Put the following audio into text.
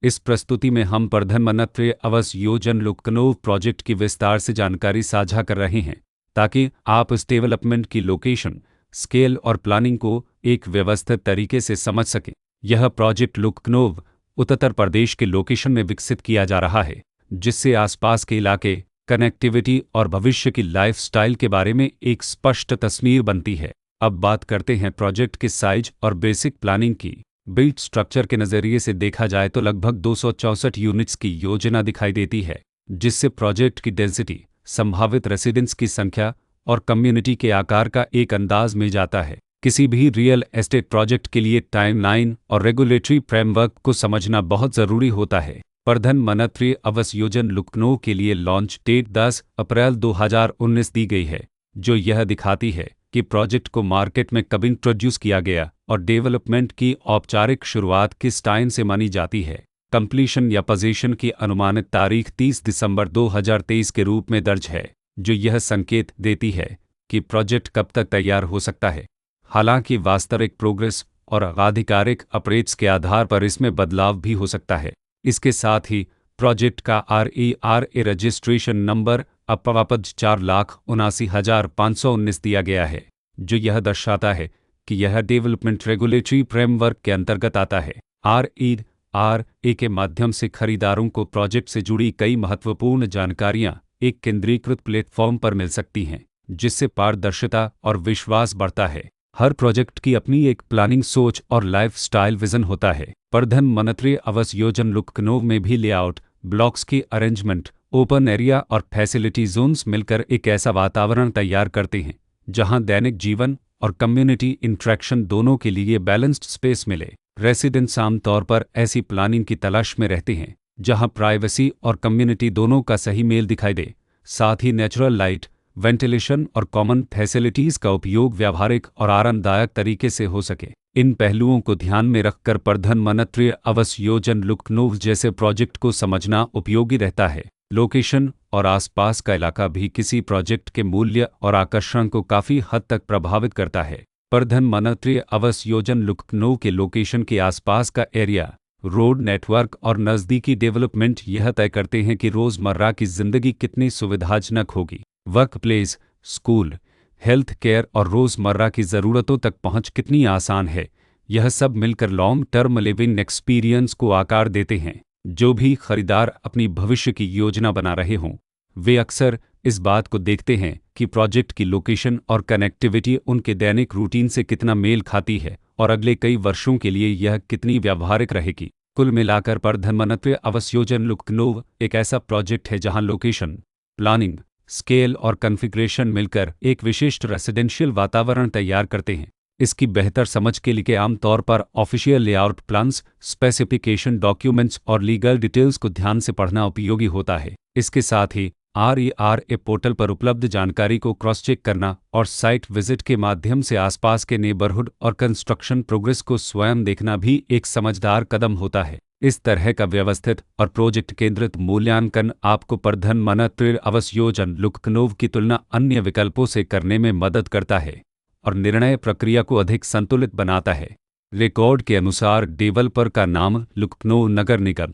इस प्रस्तुति में हम प्रधानमंत्री आवास योजना लखनऊ प्रोजेक्ट की विस्तार से जानकारी साझा कर रहे हैं ताकि आप इस डेवलपमेंट की लोकेशन, स्केल और प्लानिंग को एक व्यवस्थित तरीके से समझ सकें। यह प्रोजेक्ट लखनऊ, उत्तर प्रदेश के लोकेशन में विकसित किया जा रहा है, जिससे आसपास के इलाके, कनेक्टिविटी और भविष्य की लाइफस्टाइल के बारे में एक स्पष्ट तस्वीर बनती है। अब बात करते हैं प्रोजेक्ट के साइज और बेसिक प्लानिंग की। बिल्ट स्ट्रक्चर के नज़रिए से देखा जाए तो लगभग 264 यूनिट्स की योजना दिखाई देती है, जिससे प्रोजेक्ट की डेंसिटी, संभावित रेसिडेंट्स की संख्या और कम्युनिटी के आकार का एक अंदाज मिल जाता है। किसी भी रियल एस्टेट प्रोजेक्ट के लिए टाइमलाइन और रेगुलेटरी फ्रेमवर्क को समझना बहुत ज़रूरी होता है। प्रधानमंत्री आवास योजना लखनऊ के लिए लॉन्च डेट 10 अप्रैल 2019 दी गई है, जो यह दिखाती है कि प्रोजेक्ट को मार्केट में कब इंट्रोड्यूस किया गया और डेवलपमेंट की औपचारिक शुरुआत किस टाइम से मानी जाती है। कंप्लीशन या पोजीशन की अनुमानित तारीख 30 दिसंबर 2023 के रूप में दर्ज है, जो यह संकेत देती है कि प्रोजेक्ट कब तक तैयार हो सकता है। हालांकि वास्तविक प्रोग्रेस और आधिकारिक अपडेट्स के आधार पर इसमें बदलाव भी हो सकता है। इसके साथ ही प्रोजेक्ट का RERA रजिस्ट्रेशन नंबर अब वापस 4,79,519 दिया गया है, जो यह दर्शाता है कि यह डेवलपमेंट रेगुलेटरी फ्रेमवर्क के अंतर्गत आता है। RERA के माध्यम से खरीदारों को प्रोजेक्ट से जुड़ी कई महत्वपूर्ण जानकारियां एक केंद्रीकृत प्लेटफॉर्म पर मिल सकती हैं, जिससे पारदर्शिता और विश्वास बढ़ता है। हर प्रोजेक्ट की अपनी एक प्लानिंग सोच और लाइफस्टाइल विजन होता है। प्रधानमंत्री आवास योजना लखनऊ में भी लेआउट, ब्लॉक्स की अरेंजमेंट, ओपन एरिया और फैसिलिटी जोन्स मिलकर एक ऐसा वातावरण तैयार करते हैं जहां दैनिक जीवन और कम्युनिटी इंटरेक्शन दोनों के लिए बैलेंस्ड स्पेस मिले। रेसिडेंट्स आमतौर पर ऐसी प्लानिंग की तलाश में रहते हैं जहां प्राइवेसी और कम्युनिटी दोनों का सही मेल दिखाई दे। साथ ही नेचुरल लाइट, वेंटिलेशन और कॉमन फैसिलिटीज़ का उपयोग व्यावहारिक और आरामदायक तरीके से हो सके। इन पहलुओं को ध्यान में रखकर प्रधानमंत्री आवास योजना लखनऊ जैसे प्रोजेक्ट को समझना उपयोगी रहता है। लोकेशन और आसपास का इलाका भी किसी प्रोजेक्ट के मूल्य और आकर्षण को काफ़ी हद तक प्रभावित करता है। प्रधानमंत्री आवास योजना लखनऊ के लोकेशन के आसपास का एरिया, रोड नेटवर्क और नज़दीकी डेवलपमेंट यह तय करते हैं कि रोज़मर्रा की ज़िंदगी कितनी सुविधाजनक होगी। Work place, school, health care और रोज़मर्रा की ज़रूरतों तक पहुंच कितनी आसान है। यह सब मिलकर लॉन्ग टर्म लिविंग एक्सपीरियंस को आकार देते हैं। जो भी खरीदार अपनी भविष्य की योजना बना रहे हों, वे अक्सर इस बात को देखते हैं कि प्रोजेक्ट की लोकेशन और कनेक्टिविटी उनके दैनिक रूटीन से कितना मेल खाती है और अगले कई वर्षों के लिए यह कितनी व्यावहारिक रहेगी। कुल मिलाकर प्रधानमंत्री आवास योजना लखनऊ एक ऐसा प्रोजेक्ट है जहां लोकेशन, प्लानिंग, स्केल और कॉन्फ़िगरेशन मिलकर एक विशिष्ट रेसिडेंशियल वातावरण तैयार करते हैं। इसकी बेहतर समझ के लिए आमतौर पर official layout plans, specification documents और लीगल डिटेल्स को ध्यान से पढ़ना उपयोगी होता है। इसके साथ ही RERA पोर्टल पर उपलब्ध जानकारी को क्रॉस चेक करना और साइट विजिट के माध्यम से आसपास के नेबरहुड और कंस्ट्रक्शन प्रोग्रेस को स्वयं देखना भी एक समझदार कदम होता है। इस तरह का व्यवस्थित और प्रोजेक्ट केंद्रित मूल्यांकन आपको प्रधानमंत्री आवास योजना लखनऊ की तुलना अन्य विकल्पों से करने में मदद करता है और निर्णय प्रक्रिया को अधिक संतुलित बनाता है। रिकॉर्ड के अनुसार डेवलपर का नाम लखनऊ नगर निगम